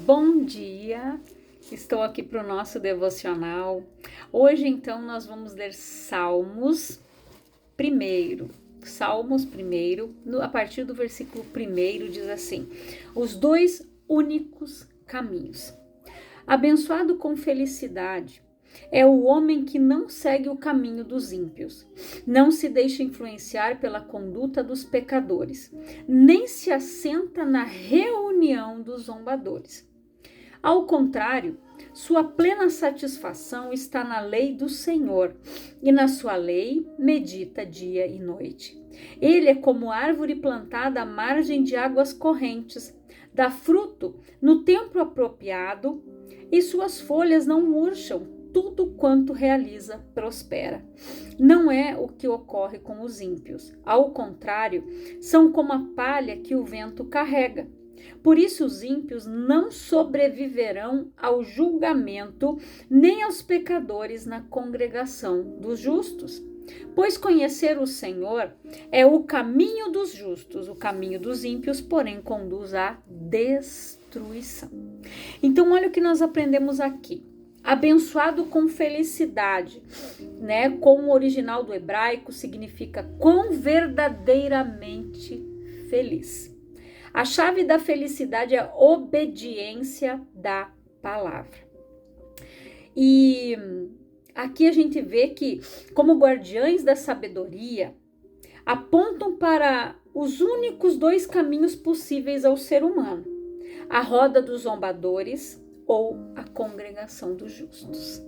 Bom dia, estou aqui para o nosso devocional. Hoje, então, nós vamos ler Salmos primeiro. A partir do versículo 1, diz assim: os dois únicos caminhos. Abençoado com felicidade é o homem que não segue o caminho dos ímpios, não se deixa influenciar pela conduta dos pecadores, nem se assenta na reunião dos zombadores. Ao contrário, sua plena satisfação está na lei do Senhor, e na sua lei medita dia e noite. Ele é como árvore plantada à margem de águas correntes, dá fruto no tempo apropriado, e suas folhas não murcham. Tudo quanto realiza prospera. Não é o que ocorre com os ímpios. Ao contrário, são como a palha que o vento carrega. Por isso os ímpios não sobreviverão ao julgamento, nem aos pecadores na congregação dos justos. Pois conhecer o Senhor é o caminho dos justos, o caminho dos ímpios, porém, conduz à destruição. Então, olha o que nós aprendemos aqui. Abençoado com felicidade, né? Com o original do hebraico significa quão verdadeiramente feliz. A chave da felicidade é a obediência da palavra. E aqui a gente vê que, como guardiães da sabedoria, apontam para os únicos dois caminhos possíveis ao ser humano: a roda dos zombadores ou a congregação dos justos.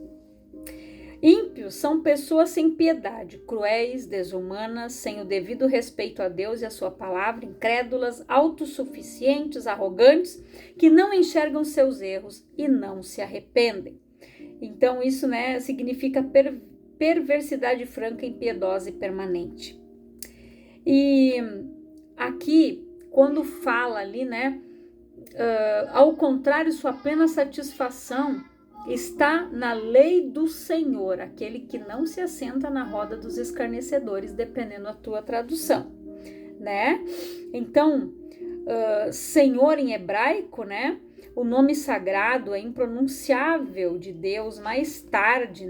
Ímpios são pessoas sem piedade, cruéis, desumanas, sem o devido respeito a Deus e a sua palavra, incrédulas, autossuficientes, arrogantes, que não enxergam seus erros e não se arrependem. Então isso, significa perversidade franca, impiedosa e permanente. E aqui, quando fala ali, ao contrário, sua plena satisfação está na lei do Senhor, aquele que não se assenta na roda dos escarnecedores, dependendo da tua tradução, né? Então, Senhor em hebraico, o nome sagrado é impronunciável de Deus, mais tarde,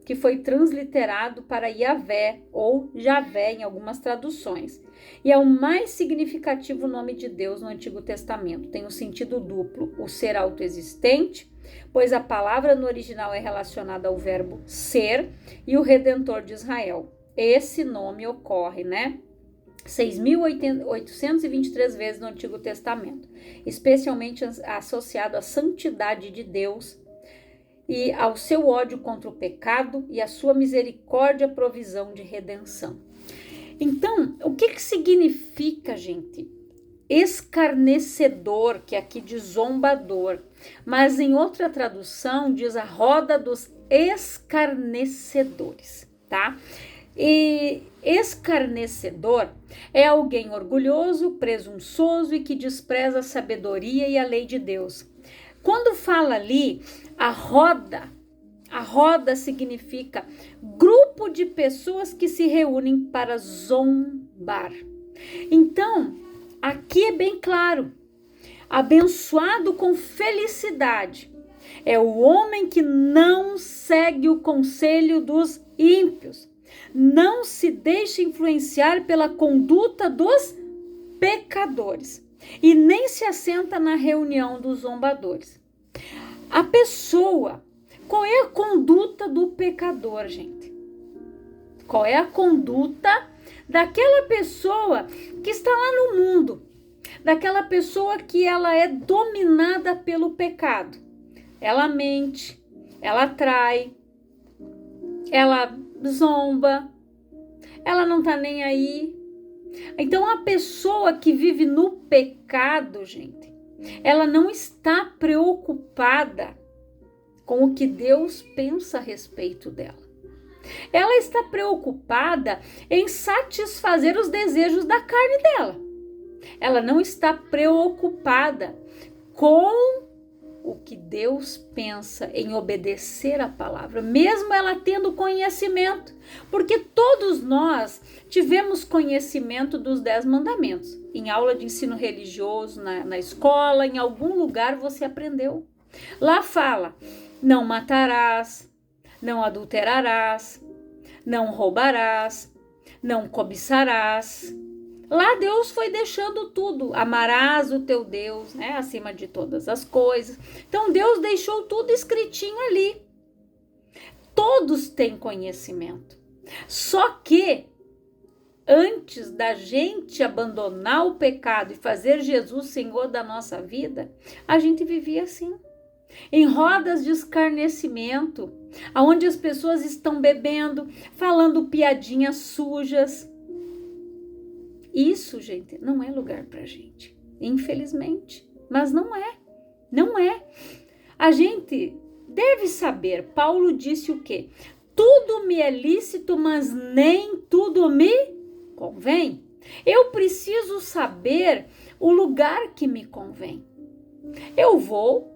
que foi transliterado para Yahvé ou Javé em algumas traduções. E é o mais significativo nome de Deus no Antigo Testamento. Tem um sentido duplo: o ser autoexistente, pois a palavra no original é relacionada ao verbo ser, e o Redentor de Israel. Esse nome ocorre, 6.823 vezes no Antigo Testamento, especialmente associado à santidade de Deus e ao seu ódio contra o pecado e a sua misericórdia, provisão de redenção. Então, o que significa, gente? Escarnecedor, que aqui diz zombador, mas em outra tradução diz a roda dos escarnecedores, tá? E escarnecedor é alguém orgulhoso, presunçoso e que despreza a sabedoria e a lei de Deus. Quando fala ali, a roda significa grupo de pessoas que se reúnem para zombar. Então, aqui é bem claro: abençoado com felicidade é o homem que não segue o conselho dos ímpios, não se deixa influenciar pela conduta dos pecadores e nem se assenta na reunião dos zombadores. A pessoa, qual é a conduta do pecador, gente? Qual é a conduta daquela pessoa que está lá no mundo, daquela pessoa que ela é dominada pelo pecado? Ela mente, ela trai, ela zomba, ela não tá nem aí. Então, a pessoa que vive no pecado, gente, ela não está preocupada com o que Deus pensa a respeito dela. Ela está preocupada em satisfazer os desejos da carne dela. Ela não está preocupada com o que Deus pensa em obedecer a palavra, mesmo ela tendo conhecimento, porque todos nós tivemos conhecimento dos 10 mandamentos. Em aula de ensino religioso, na escola, em algum lugar você aprendeu. Lá fala, não matarás, não adulterarás, não roubarás, não cobiçarás. Lá Deus foi deixando tudo, amarás o teu Deus, né, acima de todas as coisas. Então Deus deixou tudo escritinho ali. Todos têm conhecimento. Só que antes da gente abandonar o pecado e fazer Jesus Senhor da nossa vida, a gente vivia assim, em rodas de escarnecimento, onde as pessoas estão bebendo, falando piadinhas sujas. Isso, gente, não é lugar pra gente, infelizmente, mas não é. A gente deve saber, Paulo disse o quê? Tudo me é lícito, mas nem tudo me convém. Eu preciso saber o lugar que me convém. Eu vou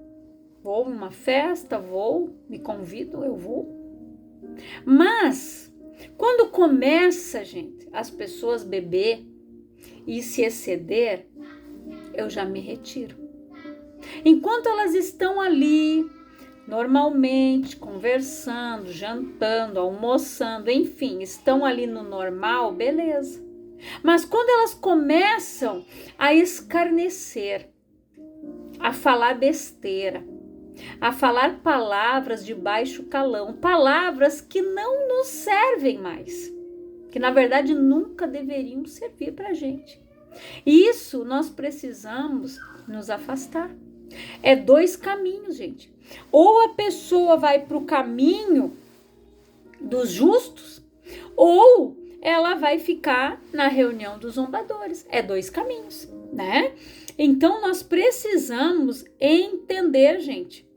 numa festa, me convido, eu vou. Mas, quando começa, gente, as pessoas beber e se exceder, eu já me retiro. Enquanto elas estão ali, normalmente, conversando, jantando, almoçando, enfim, estão ali no normal, beleza. Mas quando elas começam a escarnecer, a falar besteira, a falar palavras de baixo calão, palavras que não nos servem mais, que na verdade nunca deveriam servir para a gente. Isso nós precisamos nos afastar. É 2 caminhos, gente. Ou a pessoa vai para o caminho dos justos, ou ela vai ficar na reunião dos zombadores. É 2 caminhos, né? Então nós precisamos entender, gente.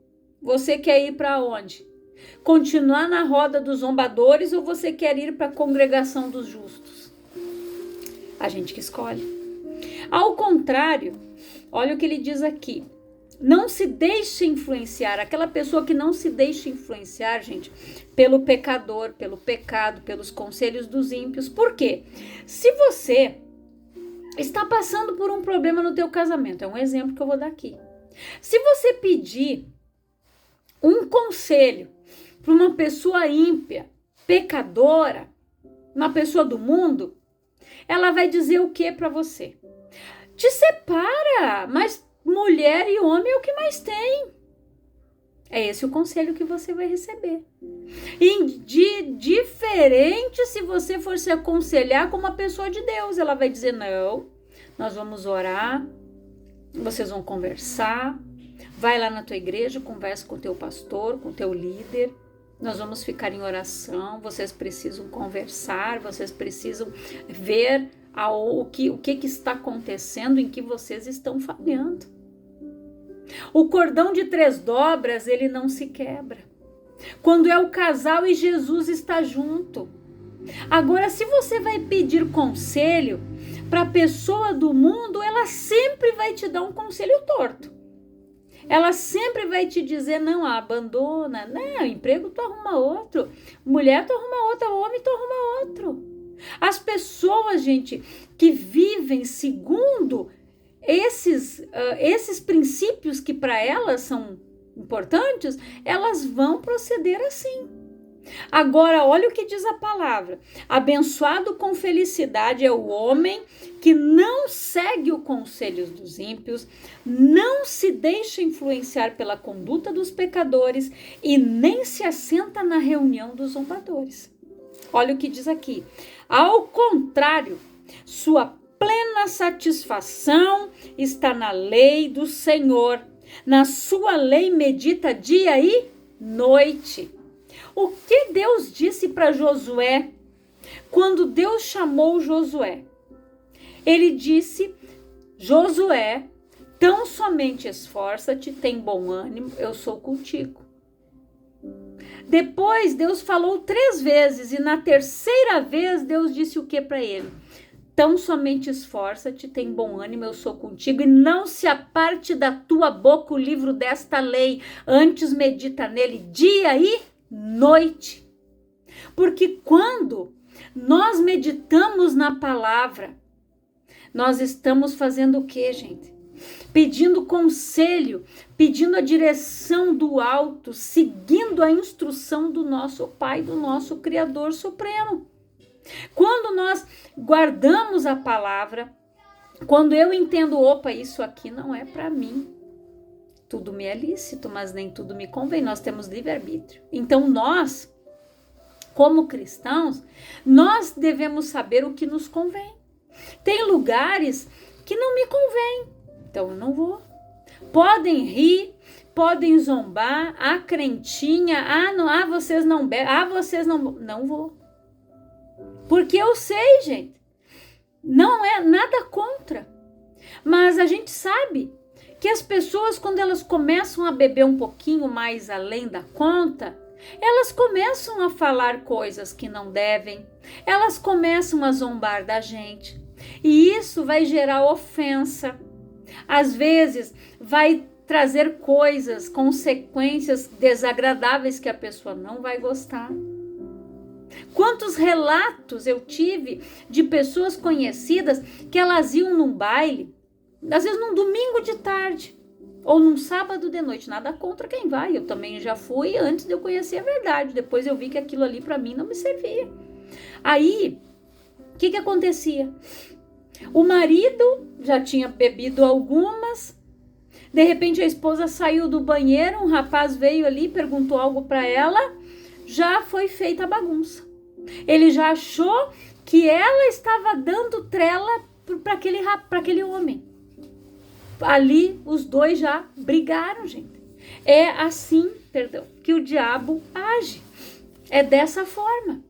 Você quer ir para onde? Continuar na roda dos zombadores ou você quer ir para a congregação dos justos? A gente que escolhe. Ao contrário, olha o que ele diz aqui. Não se deixe influenciar. Aquela pessoa que não se deixa influenciar, gente, pelo pecador, pelo pecado, pelos conselhos dos ímpios. Por quê? Se você está passando por um problema no teu casamento, é um exemplo que eu vou dar aqui. Se você pedir um conselho para uma pessoa ímpia, pecadora, uma pessoa do mundo, ela vai dizer o que para você? Te separa, mas mulher e homem é o que mais tem. É esse o conselho que você vai receber. E diferente se você for se aconselhar com uma pessoa de Deus, ela vai dizer, não, nós vamos orar, vocês vão conversar, vai lá na tua igreja, conversa com o teu pastor, com o teu líder, nós vamos ficar em oração, vocês precisam conversar, vocês precisam ver o que está acontecendo, em que vocês estão falhando. O cordão de 3 dobras, ele não se quebra. Quando é o casal e Jesus está junto. Agora, se você vai pedir conselho para a pessoa do mundo, ela sempre vai te dar um conselho torto. Ela sempre vai te dizer, não, abandona, não, emprego tu arruma outro, mulher tu arruma outra, homem tu arruma outro. As pessoas, gente, que vivem segundo esses princípios que para elas são importantes, elas vão proceder assim. Agora, olha o que diz a palavra. Abençoado com felicidade é o homem que não segue o conselho dos ímpios, não se deixa influenciar pela conduta dos pecadores e nem se assenta na reunião dos zombadores. Olha o que diz aqui. Ao contrário, sua plena satisfação está na lei do Senhor. Na sua lei medita dia e noite. O que Deus disse para Josué quando Deus chamou Josué? Ele disse, Josué, tão somente esforça-te, tem bom ânimo, eu sou contigo. Depois Deus falou 3 vezes e na terceira vez Deus disse o que para ele? Tão somente esforça-te, tem bom ânimo, eu sou contigo, e não se aparte da tua boca o livro desta lei, antes medita nele dia e noite. Porque quando nós meditamos na palavra, nós estamos fazendo o quê, gente? Pedindo conselho, pedindo a direção do alto, seguindo a instrução do nosso Pai, do nosso Criador Supremo. Quando nós guardamos a palavra, quando eu entendo, opa, isso aqui não é para mim. Tudo me é lícito, mas nem tudo me convém. Nós temos livre-arbítrio. Então nós, como cristãos, nós devemos saber o que nos convém. Tem lugares que não me convém, então eu não vou. Podem rir, podem zombar, crentinha, não, vocês não bebem, vocês não vou. Porque eu sei, gente, não é nada contra, mas a gente sabe que as pessoas, quando elas começam a beber um pouquinho mais além da conta, elas começam a falar coisas que não devem, elas começam a zombar da gente, e isso vai gerar ofensa, às vezes vai trazer coisas, consequências desagradáveis que a pessoa não vai gostar. Quantos relatos eu tive de pessoas conhecidas que elas iam num baile, às vezes num domingo de tarde, ou num sábado de noite, nada contra quem vai, eu também já fui antes de eu conhecer a verdade, depois eu vi que aquilo ali para mim não me servia. Aí, o que acontecia? O marido já tinha bebido algumas, de repente a esposa saiu do banheiro, um rapaz veio ali, perguntou algo para ela, já foi feita a bagunça. Ele já achou que ela estava dando trela para aquele homem. Ali os dois já brigaram, gente. É assim, que o diabo age. É dessa forma.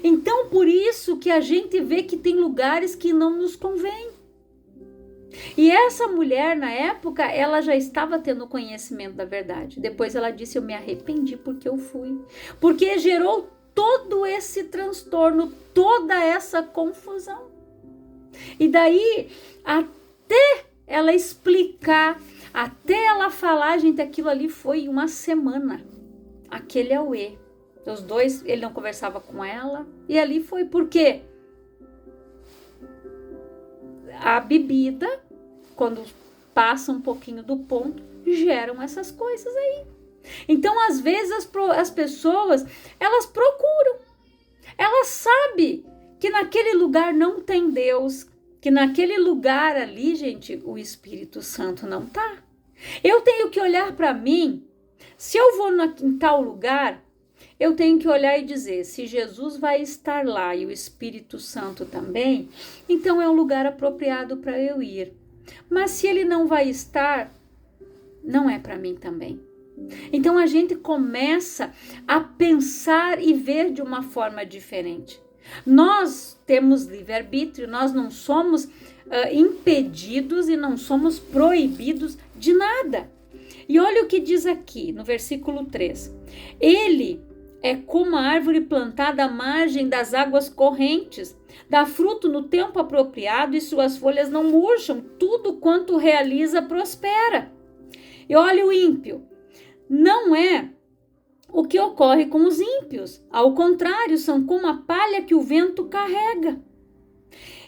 Então, por isso que a gente vê que tem lugares que não nos convém. E essa mulher, na época, ela já estava tendo conhecimento da verdade. Depois ela disse, eu me arrependi porque eu fui. Porque gerou todo esse transtorno, toda essa confusão. E daí, até ela explicar, até ela falar, gente, aquilo ali foi uma semana. Aquele auê. Os dois, ele não conversava com ela. E ali foi por quê? A bebida, quando passa um pouquinho do ponto, geram essas coisas aí. Então, às vezes, as pessoas, elas procuram. Elas sabem que naquele lugar não tem Deus, que naquele lugar ali, gente, o Espírito Santo não tá. Eu tenho que olhar para mim. Se eu vou em tal lugar, eu tenho que olhar e dizer, se Jesus vai estar lá e o Espírito Santo também, então é um lugar apropriado para eu ir. Mas se ele não vai estar, não é para mim também. Então a gente começa a pensar e ver de uma forma diferente. Nós temos livre-arbítrio, nós não somos impedidos e não somos proibidos de nada. E olha o que diz aqui no versículo 3. Ele é como a árvore plantada à margem das águas correntes, dá fruto no tempo apropriado e suas folhas não murcham, tudo quanto realiza prospera. E olha o ímpio, não é o que ocorre com os ímpios, ao contrário, são como a palha que o vento carrega.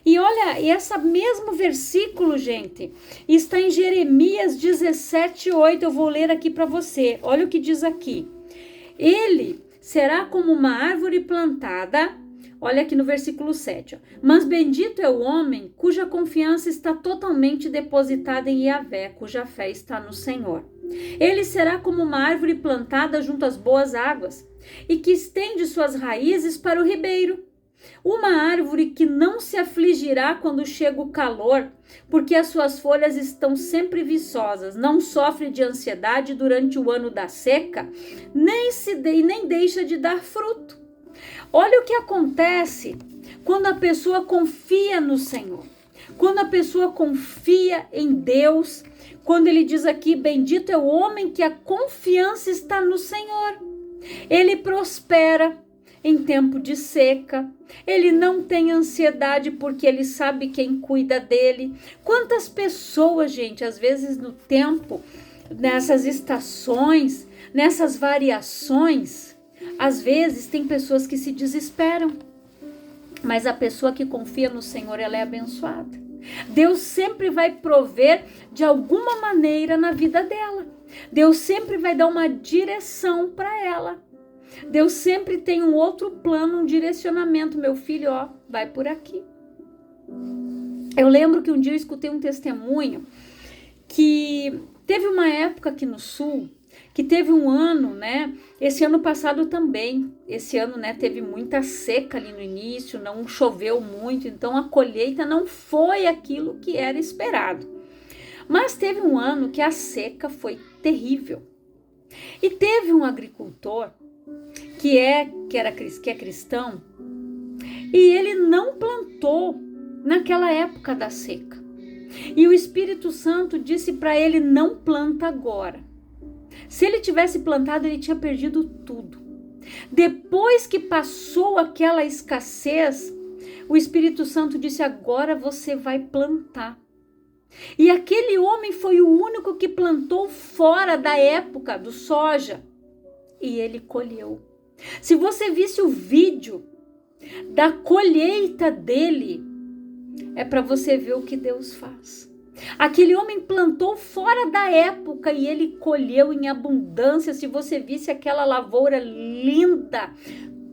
E olha, esse mesmo versículo, gente, está em Jeremias 17:8, eu vou ler aqui para você, olha o que diz aqui. Ele será como uma árvore plantada, olha aqui no versículo 7, ó. Mas bendito é o homem cuja confiança está totalmente depositada em Yahvé, cuja fé está no Senhor. Ele será como uma árvore plantada junto às boas águas e que estende suas raízes para o ribeiro. Uma árvore que não se afligirá quando chega o calor, porque as suas folhas estão sempre viçosas, não sofre de ansiedade durante o ano da seca, nem deixa de dar fruto. Olha o que acontece quando a pessoa confia no Senhor, quando a pessoa confia em Deus, quando ele diz aqui, bendito é o homem que a confiança está no Senhor. Ele prospera, em tempo de seca. Ele não tem ansiedade porque ele sabe quem cuida dele. Quantas pessoas, gente, às vezes no tempo, nessas estações, nessas variações, às vezes tem pessoas que se desesperam. Mas a pessoa que confia no Senhor, ela é abençoada. Deus sempre vai prover de alguma maneira na vida dela. Deus sempre vai dar uma direção para ela. Deus sempre tem um outro plano, um direcionamento. Meu filho, ó, vai por aqui. Eu lembro que um dia eu escutei um testemunho que teve uma época aqui no sul, que teve um ano, né? Esse ano passado também. Esse ano, né, teve muita seca ali no início, não choveu muito, então a colheita não foi aquilo que era esperado. Mas teve um ano que a seca foi terrível. E teve um agricultor que é cristão, e ele não plantou naquela época da seca. E o Espírito Santo disse para ele: não planta agora. Se ele tivesse plantado, ele tinha perdido tudo. Depois que passou aquela escassez, o Espírito Santo disse: agora você vai plantar. E aquele homem foi o único que plantou fora da época do soja. E ele colheu. Se você visse o vídeo da colheita dele, é para você ver o que Deus faz. Aquele homem plantou fora da época e ele colheu em abundância. Se você visse aquela lavoura linda,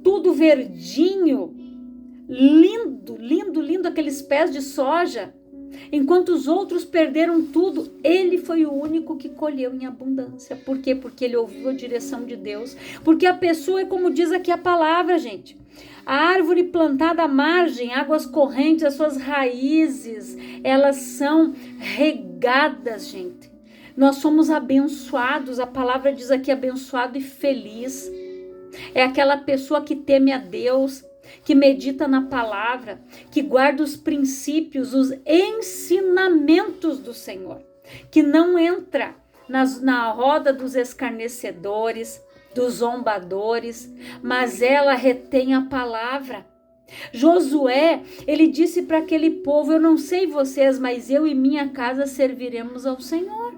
tudo verdinho, lindo, lindo, lindo, aqueles pés de soja. Enquanto os outros perderam tudo, ele foi o único que colheu em abundância. Por quê? Porque ele ouviu a direção de Deus. Porque a pessoa é como diz aqui a palavra, gente. A árvore plantada à margem, águas correntes, as suas raízes, elas são regadas, gente. Nós somos abençoados. A palavra diz aqui abençoado e feliz. É aquela pessoa que teme a Deus, que medita na palavra, que guarda os princípios, os ensinamentos do Senhor, que não entra na roda dos escarnecedores, dos zombadores, mas ela retém a palavra. Josué, ele disse para aquele povo: eu não sei vocês, mas eu e minha casa serviremos ao Senhor.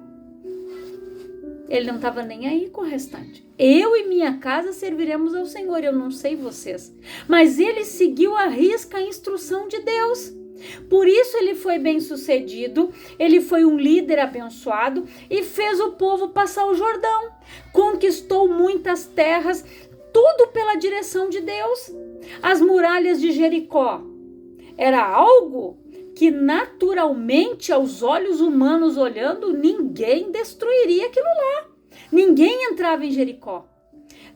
Ele não estava nem aí com o restante. Eu e minha casa serviremos ao Senhor, eu não sei vocês. Mas ele seguiu à risca a instrução de Deus. Por isso ele foi bem sucedido, ele foi um líder abençoado e fez o povo passar o Jordão. Conquistou muitas terras, tudo pela direção de Deus. As muralhas de Jericó era algo que naturalmente aos olhos humanos olhando, ninguém destruiria aquilo lá. Ninguém entrava em Jericó.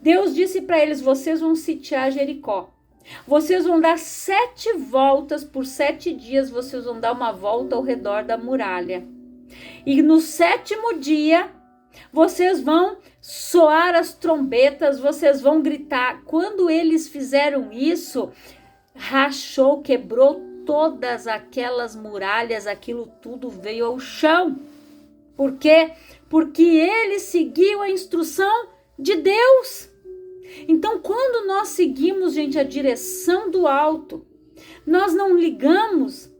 Deus disse para eles: vocês vão sitiar Jericó. Vocês vão dar 7 voltas por 7 dias, vocês vão dar uma volta ao redor da muralha. E no 7º dia, vocês vão soar as trombetas, vocês vão gritar. Quando eles fizeram isso, rachou, quebrou todas aquelas muralhas, aquilo tudo veio ao chão. Por quê? Porque ele seguiu a instrução de Deus. Então, quando nós seguimos, gente, a direção do alto, nós não ligamos,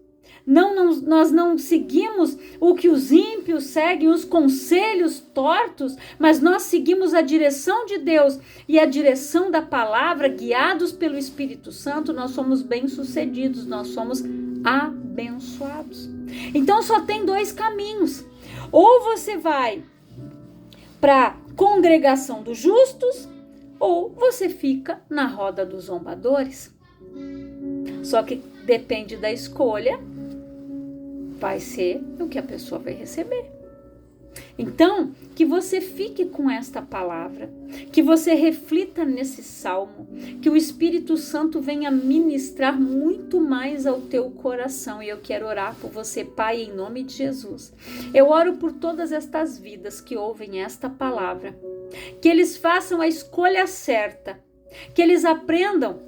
nós não seguimos o que os ímpios seguem, os conselhos tortos, mas nós seguimos a direção de Deus e a direção da palavra, guiados pelo Espírito Santo, nós somos bem-sucedidos, nós somos abençoados. Então, só tem 2 caminhos. Ou você vai para a congregação dos justos, ou você fica na roda dos zombadores. Só que depende da escolha, vai ser o que a pessoa vai receber. Então, que você fique com esta palavra, que você reflita nesse salmo, que o Espírito Santo venha ministrar muito mais ao teu coração. E eu quero orar por você, Pai, em nome de Jesus. Eu oro por todas estas vidas que ouvem esta palavra, que eles façam a escolha certa, que eles aprendam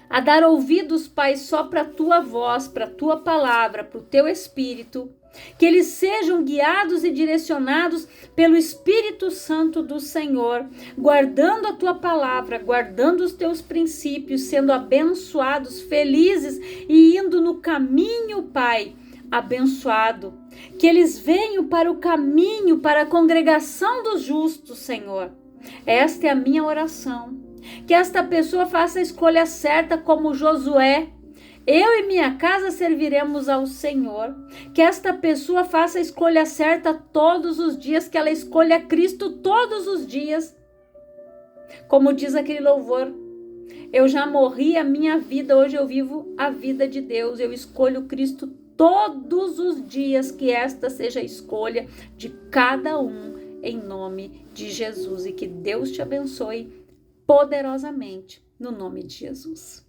a dar ouvidos, Pai, só para a tua voz, para a tua palavra, para o teu Espírito, Que eles sejam guiados e direcionados pelo Espírito Santo do Senhor, guardando a tua palavra, guardando os teus princípios, sendo abençoados, felizes e indo no caminho, Pai, abençoado. Que eles venham para o caminho, para a congregação dos justos, Senhor. Esta é a minha oração. Que esta pessoa faça a escolha certa como Josué. Eu e minha casa serviremos ao Senhor. Que esta pessoa faça a escolha certa todos os dias, que ela escolha Cristo todos os dias. Como diz aquele louvor, eu já morri a minha vida, hoje eu vivo a vida de Deus. Eu escolho Cristo todos os dias, que esta seja a escolha de cada um, em nome de Jesus. E que Deus te abençoe poderosamente, no nome de Jesus.